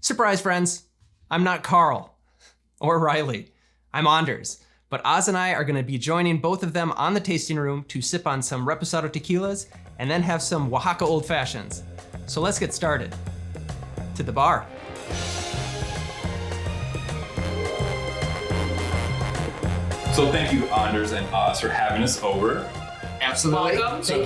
Surprise, friends! I'm not Carl or Riley. I'm Anders. But Oz and I are going to be joining both of them on the tasting room to sip on some Reposado Tequilas and then have some Oaxaca Old Fashions. So let's get started. To the bar. So thank you, Anders and Oz, for having us over. Absolutely. Welcome. So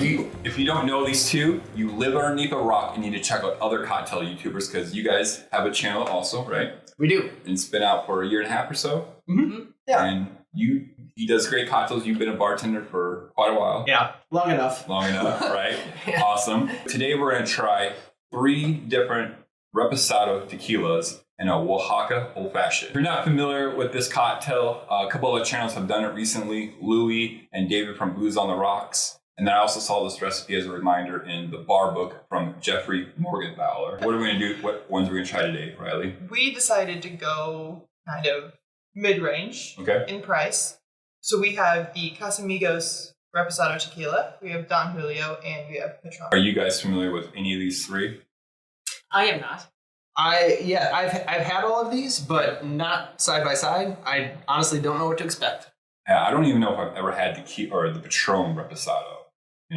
if you don't know these two, you live underneath a rock and need to check out other cocktail YouTubers because you guys have a channel also, right? We do. And it's been out for a year and a half or so. Mm-hmm. Yeah. And he does great cocktails. You've been a bartender for quite a while. Yeah, long enough. Long enough, right? Yeah. Awesome. Today we're going to try 3 different Reposado Tequilas and a Oaxaca Old Fashioned. If you're not familiar with this cocktail, a couple other channels have done it recently. Louie and David from Booze on the Rocks. And then I also saw this recipe as a reminder in the bar book from Jeffrey Morgenthaler. What are we going to do? What ones are we going to try today, Riley? We decided to go kind of mid-range in price. So we have the Casamigos Reposado Tequila, we have Don Julio, and we have Patron. Are you guys familiar with any of these 3? I am not. I've had all of these, but not side by side. I honestly don't know what to expect. Yeah, I don't even know if I've ever had the Patron Reposado.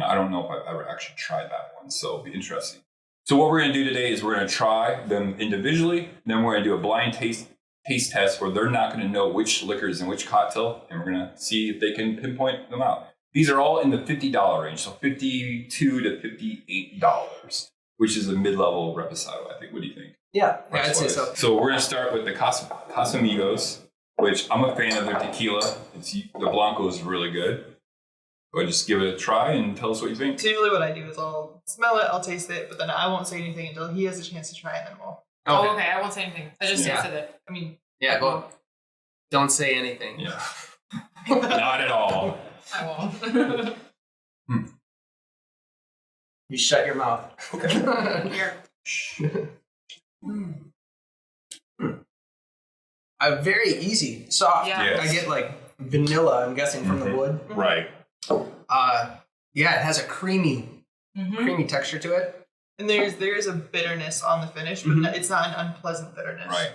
I don't know if I've ever actually tried that one, so it'll be interesting. So what we're going to do today is we're going to try them individually, then we're going to do a blind taste test where they're not going to know which liquor is in which cocktail, and we're going to see if they can pinpoint them out. These are all in the $50 range, so $52 to $58, which is a mid-level Reposado, I think. What do you think? Yeah, I'd say so. So we're going to start with the Casamigos, which I'm a fan of their tequila. The Blanco is really good. Go ahead, just give it a try and tell us what you think. Usually what I do is I'll smell it, I'll taste it, but then I won't say anything until he has a chance to try it, and then we'll... Oh, okay. I won't say anything. I just tasted it. I mean... Yeah, go. Don't say anything. Yeah. Not at all. I won't. You shut your mouth. Okay. Here. Very easy, soft. Yeah. Yes. I get like vanilla, I'm guessing, from the wood. Right. Yeah, it has a creamy texture to it. And there's a bitterness on the finish, but it's not an unpleasant bitterness. Right.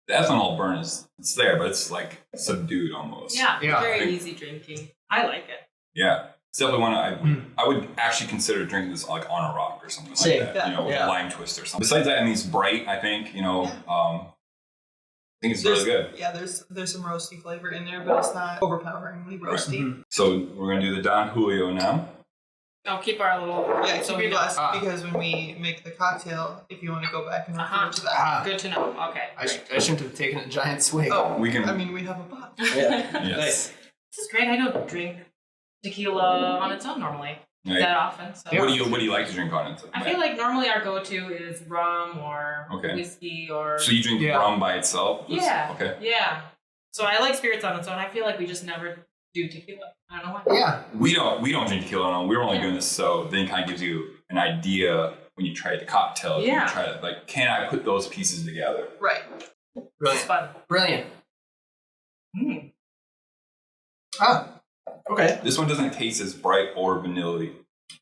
The ethanol burn it's there, but it's like subdued almost. Yeah, Yeah. very easy drinking. I like it. Yeah. It's definitely one I would actually consider drinking this like on a rock or something Same. like that. With Yeah. a lime twist or something. Besides that, I mean, it's bright, I think. I think it's really good. Yeah, there's some roasty flavor in there, but it's not overpoweringly roasty. Right. So we're going to do the Don Julio now. I'll keep our little... Yeah, so keep we your glass, don't... because when we make the cocktail, if you want to go back and refer to that. Good to know. Okay. I shouldn't have taken a giant swig. Oh, We can- I mean, we have a pot. Yeah. Yes. Nice. This is great. I don't drink tequila on its own normally Right. that often. So What do you like to drink on it? I feel like normally our go-to is rum or Okay. whiskey or... So you drink rum by itself? Yeah. Okay. Yeah. So I like spirits on its own. I feel like we just never do tequila. I don't know why. Yeah. We don't drink tequila on. We're only doing this so then it kind of gives you an idea when you try the cocktail. Yeah. You try to like, can I put those pieces together? Right. It's Brilliant. fun. Brilliant. Mm. Okay. This one doesn't taste as bright or vanilla-y.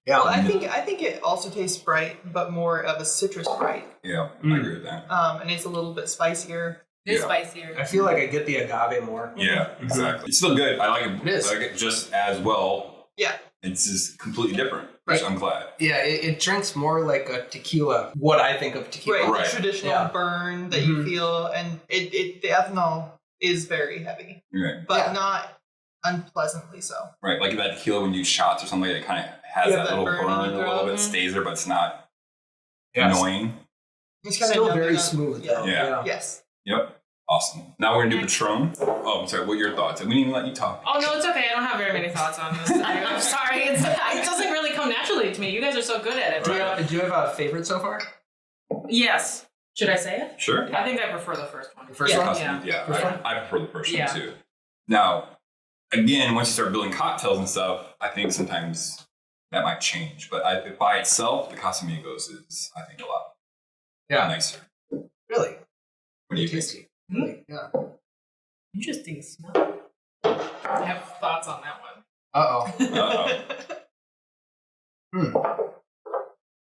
Yeah. Well, I think it also tastes bright, but more of a citrus bright. Yeah, I agree with that. And it's a little bit spicier. It's Yeah. spicier. I feel like I get the agave more. Yeah, exactly. It's still good. I like it. It is. I like it just as well. Yeah. It's just completely different, which Right. I'm glad. Yeah, it drinks more like a tequila. What I think of tequila. Right. Right. The traditional Yeah. burn that you feel, and the ethanol is very heavy, Right. but Yeah. not unpleasantly so. Right. Like that tequila when you do shots or something, it kind of has Yeah, that that little burn burn in a your little throat. bit, stays there, but it's not Yes. annoying. It's kinda Still numbing very up. smooth, Yeah. though. Yeah. Yes. Yep. Awesome. Now we're going to do Patron. Oh, I'm sorry. What are your thoughts? We didn't even let you talk. Oh, no, it's okay. I don't have very many thoughts on this. I'm sorry. It doesn't really come naturally to me. You guys are so good at it. Do you have a favorite so far? Yes. Should I say it? Sure. I think I prefer the first one. The first Yeah. one? Yeah, First one? I prefer the first Yeah. one too. Now, again, once you start building cocktails and stuff, I think sometimes that might change. But by itself, the Casamigos is, I think, a lot nicer. Really? What do you think? Tasty. Really? Yeah. Interesting smell. I have thoughts on that one. Uh-oh. Uh-oh.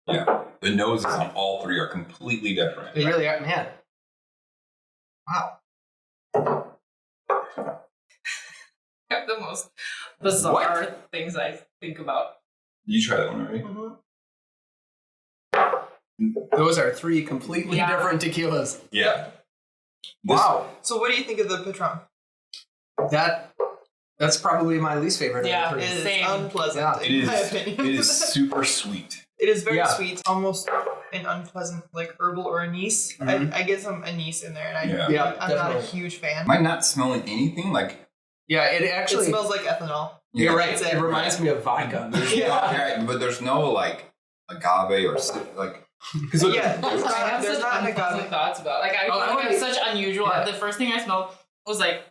Yeah. The noses on all 3 are completely different. They really are, man. Wow. The most bizarre things I think about. You try that one already? Those are 3 completely different tequilas. Yeah. Wow. So what do you think of the Patron? That's probably my least favorite. Yeah, of the 3. It is Same. unpleasant, It in my is. opinion. It is super sweet. It is very sweet, almost an unpleasant, like herbal or anise. Mhm. I get some anise in there, and I'm not a definitely. huge fan. Am I not smelling anything? Like, Yeah, it actually. It smells like ethanol. You're right. That's It reminds me of vodka. yeah, but there's no like agave or like. Because Yeah. I have There's such not an unpleasant agave. thoughts about. Like I feel like I have such unusual. Yeah. The first thing I smelled was like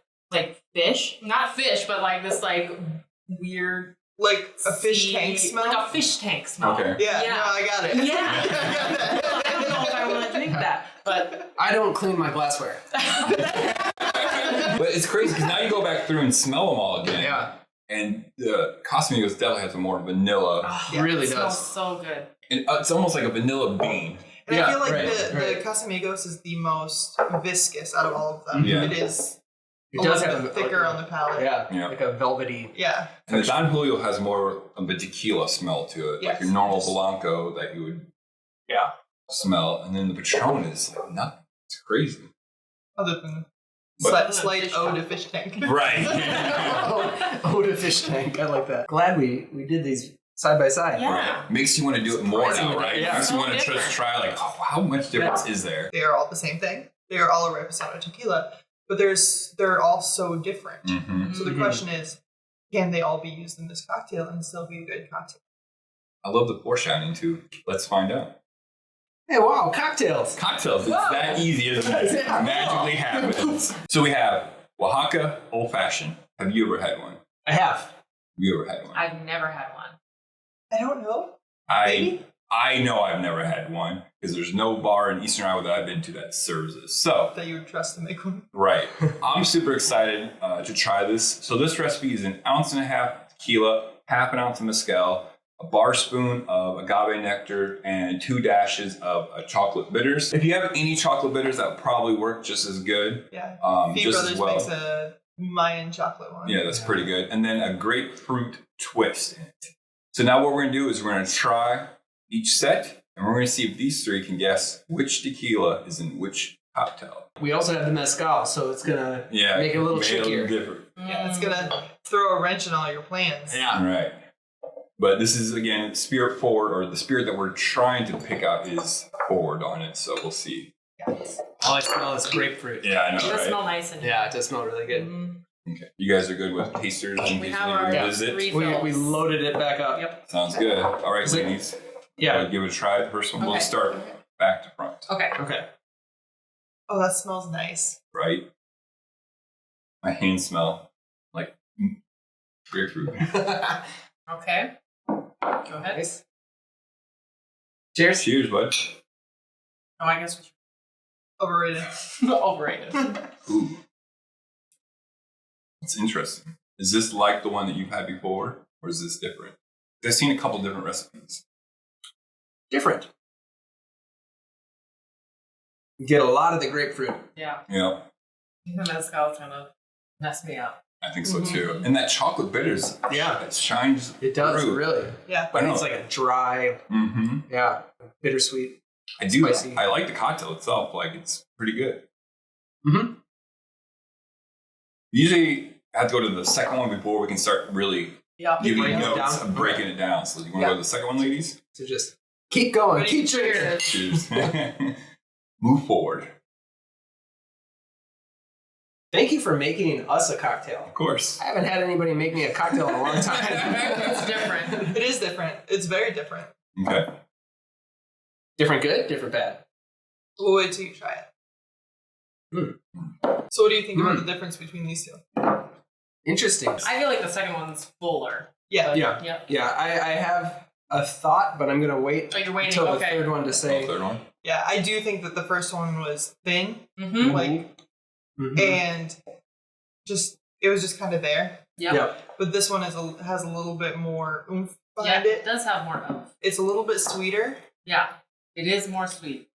fish, not fish, but like this like weird Like a fish sea- tank smell. like a fish tank smell. Okay. Yeah, Yeah. no, I got it. Yeah. I don't know if I want to drink that, but I don't clean my glassware. But it's crazy because now you go back through and smell them all again. Yeah. And the Casamigos definitely has a more vanilla. oh, It really it smells does. so good. And, it's almost like a vanilla bean. And Yeah, I feel like right, the right. Casamigos is the most viscous out of all of them. Yeah. It is It a does little have bit thicker on the palate. Yeah. like a velvety. Yeah. And the Don Julio has more of a tequila smell to it. Yes. Like your normal Blanco that you would smell. And then the Patron is like nothing. It's crazy. Other than But- slight ode to fish tank. Right. Oh, to fish tank. I like that. Glad we did these side by side. Yeah. Right. Makes you want to do it more now, Surprisingly, right? yeah. Makes you So want to different. just try like, oh, how much difference is there? They are all the same thing. They are all a Reposado Tequila, but they're all so different. Mm-hmm. So the question is, can they all be used in this cocktail and still be a good cocktail? I love the foreshadowing too. Let's find out. Hey, wow, cocktails. Cocktails, it's Wow. that easy, isn't it? Yeah. Magically happens. So we have Oaxaca Old Fashioned. Have you ever had one? Have I have. you ever had one? I've never had one. I don't know. I know I've never had one because there's no bar in Eastern Iowa that I've been to that serves this. So, That you would trust to make one. right. I'm super excited to try this. So this recipe is 1.5 ounces tequila, 1/2 ounce of mezcal, a bar spoon of agave nectar, and 2 dashes of chocolate bitters. If you have any chocolate bitters, that would probably work just as good. Yeah. Fee Just Brothers as well. makes a Mayan chocolate one. Yeah, that's pretty good. And then a grapefruit twist in it. So now what we're going to do is we're going to try each set, and we're going to see if these 3 can guess which tequila is in which cocktail. We also have the mezcal, so it's gonna make it a little trickier. different. Yeah, it's gonna throw a wrench in all your plans. Yeah. All right. But this is, again, spirit forward, or the spirit that we're trying to pick out is forward on it, so we'll see. All I smell is grapefruit. Yeah, I It know, does right? smell nice in here. Yeah, it does smell really good. Mhm. Okay. You guys are good with tasters in We case have anyone our visit? refills. We loaded it back up. Yep. Sounds good. All right, Is it- ladies. Yeah. Give it a try. The first one. We'll Okay. start back to front. Okay. Okay. Oh, that smells nice. Right? My hands smell like grapefruit. Okay. Go ahead. Nice. Cheers. Cheers, bud. Oh, I guess Overrated. we should. Overrated. Ooh. It's interesting. Is this like the one that you've had before, or is this different? I've seen a couple different recipes. Different. You get a lot of the grapefruit. Yeah. Yeah, The mezcal's gonna mess me up. I think so too. And that chocolate bitters, Yeah. it shines. It does, through. really. Yeah. But I know. it's like a dry, Mm-hmm. yeah, bittersweet. I do. Spicy. I like the cocktail itself. Like, it's pretty good. Mm-hmm. Usually, I have to go to the second one before we can start really Yeah. giving breaking it notes down. of breaking it down. So you want to Yeah. go to the second one, ladies? So just keep going. Ready? Keep drinking. Cheers. Move forward. Thank you for making us a cocktail. Of course. I haven't had anybody make me a cocktail in a long time. It's different. It is different. It's very different. Okay. Different good, different bad. We'll wait till you try it. So what do you think about the difference between these two? Interesting. I feel like the second one's fuller. Yeah. Yeah. Yep. Yeah, I have a thought, but I'm going to wait Oh, you're waiting. until the Okay. third one to Oh, say. third one. Yeah, I do think that the first one was thin, Mm-hmm. like, Mhm. and it was just kind of there. Yep. Yep. But this one has a little bit more oomph Yeah. behind It it. does have more oomph. It's a little bit sweeter. Yeah. It is more sweet.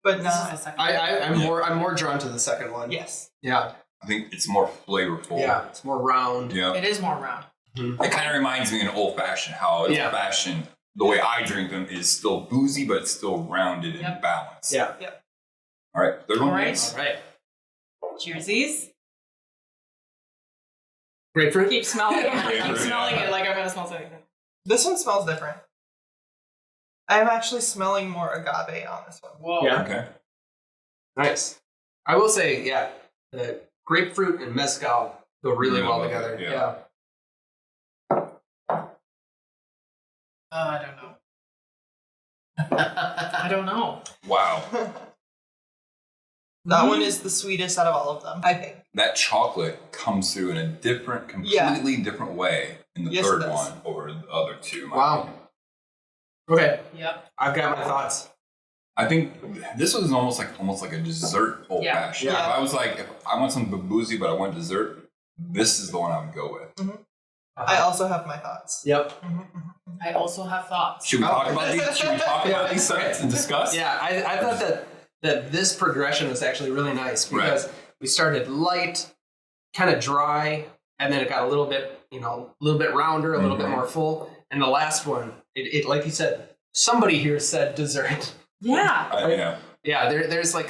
But This not. is the second. I'm more drawn to the second one. Yes. Yeah. I think it's more flavorful. Yeah. It's more round. Yeah. It is more round. It kind of reminds me of an old fashioned. How it's old fashioned, the way I drink them is still boozy, but it's still rounded and balanced. Yeah. Yep. All right. Third one. All right. All right. Cheersies. Grapefruit. Keep smelling it. Grapefruit, Keep smelling yeah. it like I'm gonna smell something. This one smells different. I'm actually smelling more agave on this one. Whoa. Yeah. Okay. Nice. I will say, the grapefruit and mezcal go really well together. Yeah. I don't know. I don't know. Wow. That one is the sweetest out of all of them, I think. That chocolate comes through in a completely different way in the third one over the other two. in my opinion. Okay. Yep. I've got my thoughts. I think this was almost like a dessert old fashioned. Yeah. If I was like, if I want something boozy but I want dessert, this is the one I would go with. Mm-hmm. I also have my thoughts. Yep. I also have thoughts. Should we talk about these? Should we talk about these sites and discuss? Yeah, I thought that this progression was actually really nice because we started light, kind of dry, and then it got a little bit rounder, a little bit more full. And the last one, it like you said, somebody here said dessert. Yeah. Yeah, there's like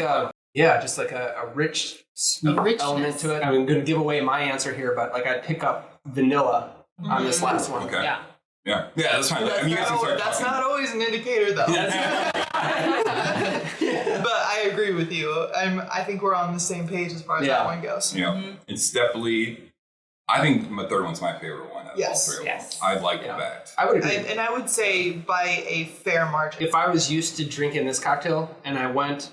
just like a rich, sweet element to it. I'm going to give away my answer here, but like I'd pick up vanilla on this last one. Okay. Yeah. Yeah, that's fine. That's, I mean, you guys can start that's talking. not always an indicator, though. But I agree with you. I think we're on the same page as far as that one goes. Yeah, it's definitely. I think my third one's my favorite one. Out of all three of them. I like that. I would agree. And I would say by a fair margin. If I was used to drinking this cocktail and I went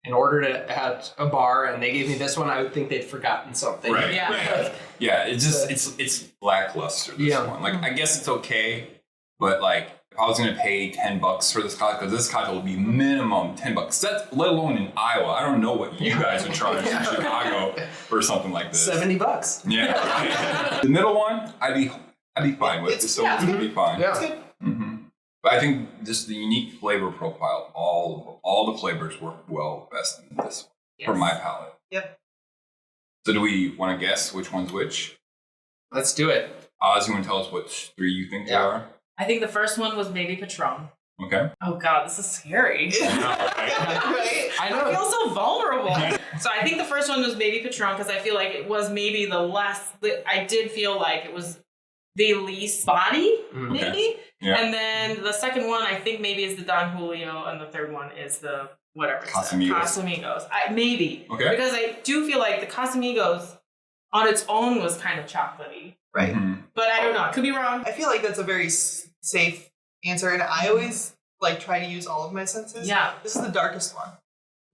and ordered it at a bar and they gave me this one, I would think they'd forgotten something. Right. Yeah. Yeah. It's just it's lackluster. This one. Like I guess it's okay, but like if I was gonna pay $10 for this cocktail, because this cocktail would be minimum $10. That's let alone in Iowa. I don't know what you guys would charge in Chicago for something like this. $70. Yeah. The middle one, I'd be fine with. It's It'd be fine. It's good. Mm-hmm. But I think just the unique flavor profile, all the flavors work well best in this one for my palate. Yep. So do we want to guess which one's which? Let's do it. Oz, you want to tell us which three you think they are? I think the first one was maybe Patron. Okay. Oh God, this is scary. Right? I feel so vulnerable. So I think the first one was maybe Patron because I feel like it was maybe I did feel like it was the least body, maybe. Okay. Yeah. And then the second one, I think maybe is the Don Julio, and the third one is the whatever. Casamigos. Maybe. Okay. Because I do feel like the Casamigos on its own was kind of chocolatey. Right. Mm-hmm. But I don't know. I could be wrong. I feel like that's a very safe answer, and I always try to use all of my senses. Yeah. This is the darkest one.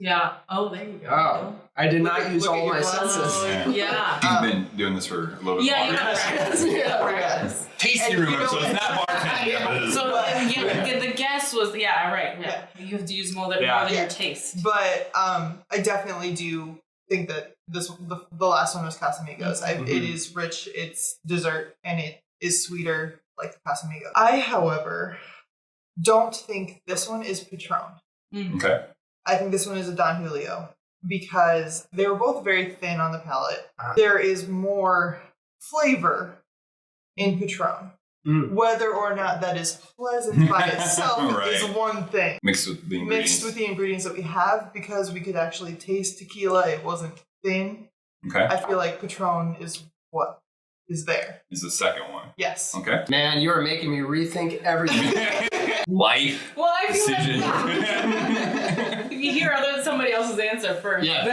Yeah. Oh, there you go. Oh, I did not use Look at all your my glasses. senses. Yeah. You've been doing this for a little bit Yeah, you longer. gotta practice. You gotta practice. Tasting And room you know episode. It's what? not bartending. So the guess was right. Yeah. You have to use more than your taste. But I definitely do think that the last one was Casamigos. It is rich, it's dessert, and it is sweeter like the Casamigos. I, however, don't think this one is Patron. Okay. I think this one is a Don Julio because they were both very thin on the palate. There is more flavor in Patron. Whether or not that is pleasant by itself is one thing. Mixed with the ingredients that we have, because we could actually taste tequila. It wasn't thin. Okay. I feel like Patron is what is there. Is the second one. Yes. Okay. Man, you are making me rethink everything. Life. Well, I feel decision. like if you hear somebody else's answer first, then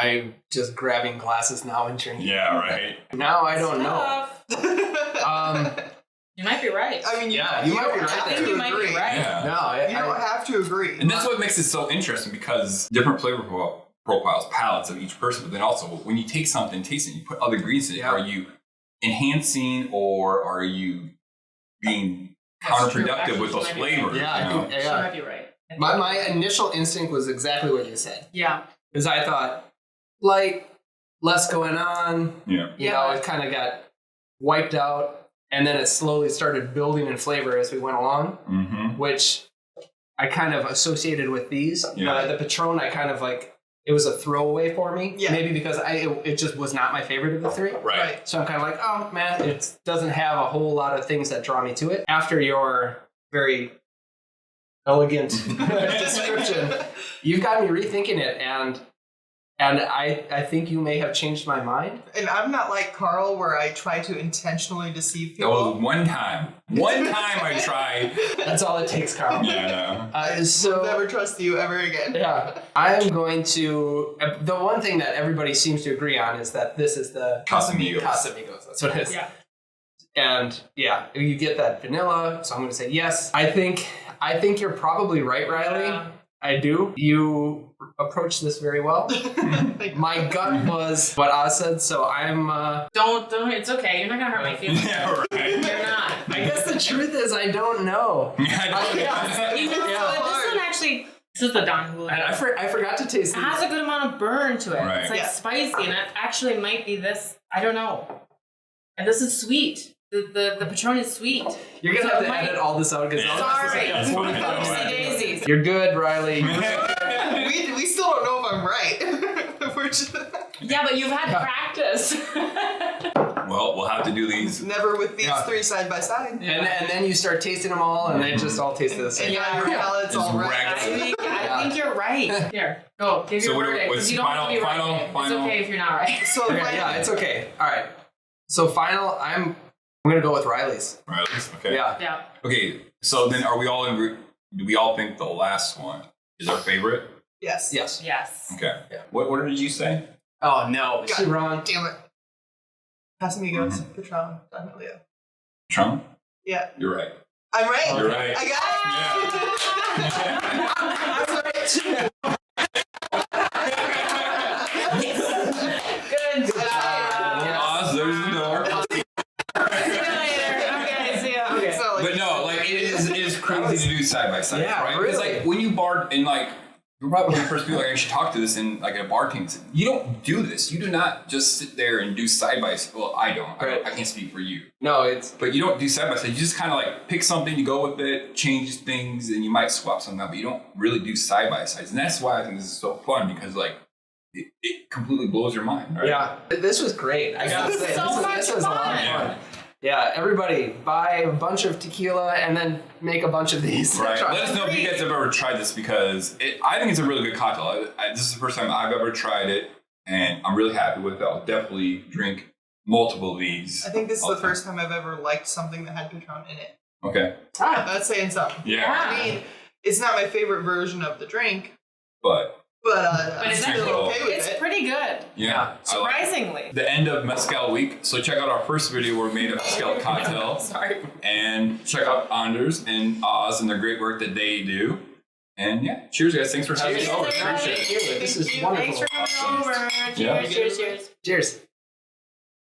I'm just grabbing glasses now and drinking. Yeah, right. Now I don't know. You might be right. I mean, you might be right. I think you might be right. Yeah. No, you don't have to agree. And that's what makes it so interesting, because different flavor profiles, palates of each person, but then also when you take something, taste it, you put other ingredients in it, are you enhancing or are you being counterproductive with those flavors? Yeah, you know? She might be right. My initial instinct was exactly what you said. Yeah. Because I thought, light, less going on. Yeah. You know, it kind of got wiped out, and then it slowly started building in flavor as we went along, which I kind of associated with these. Yeah. The Patron, I kind of like, it was a throwaway for me. Yeah. Maybe because it just was not my favorite of the three. Right. So I'm kind of like, oh man, it doesn't have a whole lot of things that draw me to it. After your very elegant description, you've got me rethinking it, and I think you may have changed my mind. And I'm not like Carl, where I try to intentionally deceive That was people. one time. One time I tried. That's all it takes, Carl. Yeah, no. I'll never trust you ever again. Yeah, I'm going to. The one thing that everybody seems to agree on is that this is the Casamigos. Casamigos. That's what it is. Yeah. And yeah, you get that vanilla, so I'm going to say yes. I think you're probably right, Riley. Yeah. I do. You approached this very well. My gut was what Oz said, so I'm. Don't. It's okay. You're not gonna hurt my feelings. Yeah, right. You're not. I guess the truth is I don't know. Yeah, Even though this one actually, this is the Don Julio. And I forgot to taste It it. has a good amount of burn to it. Right. It's like Yeah. spicy, and it actually might be this. I don't know. And this is sweet. The Patron is sweet. You're gonna So have it to might- edit all this out because Sorry. That's what I thought. Oopsie daisies. you're good, Riley. We still don't know if I'm right. We're just Yeah, but you've had practice. Well, we'll have to do these. never with these Yeah. three side by side. And then you start tasting them all, and they just all taste the And same. now your palate's all It's right. I think you're right. Here, go. Give So your what verdict. was 'Cause you don't have to be final- right. final- It's okay if you're not right. So Okay, finally- yeah, it's okay. All right. So final, I'm gonna go with Riley's. Right. Okay. Yeah. Yeah. Okay. So then, are we all in? Do we all think the last one is our favorite? Yes. Yes. Yes. Okay. Yeah. What did you say? Oh no, is she God wrong? Damn it. Casamigos, Patron, Don Julio. Trump? Yeah. You're right. I'm right. You're right. I got it. Good job. Oz, there's the door. See you later. Okay. See ya. Okay. So, like, But no, like it is crazy to do side by side, Yeah, right? Because really. like when you bar and like you're probably one of the first people like I should talk to this in like a bar team. You don't do this. You do not just sit there and do side by side. Well, I don't. Right. I can't speak for you. No, it's But you don't do side by side. You just kind of like pick something, you go with it, change things, and you might swap something out. But you don't really do side by sides, and that's why I think this is so fun because like it completely blows your mind. Right? yeah. This was great. I gotta This say, is so much this was a lot of fun. fun. Yeah, everybody buy a bunch of tequila and then make a bunch of these. Right. Try. Let us know if you guys have ever tried this because I think it's a really good cocktail. This is the first time I've ever tried it, and I'm really happy with it. I'll definitely drink multiple of these. I think this is all the the time. first time I've ever liked something that had Patron in it. Okay. Ah, That's saying something. Yeah. I mean, it's not my favorite version of the drink, But but But I'm it's still actually- okay with It's it. pretty good. yeah, I like it. Surprisingly. The end of Mezcal week. So check out our first video where we made a Mezcal cocktail. Sorry. And check out Anders and Oz and their great work that they do. And yeah, cheers guys. Thanks for having us Cheers. over. everybody. Appreciate it. This is Thank you. wonderful. Thanks for coming over. Yeah. Cheers, cheers, cheers. Cheers.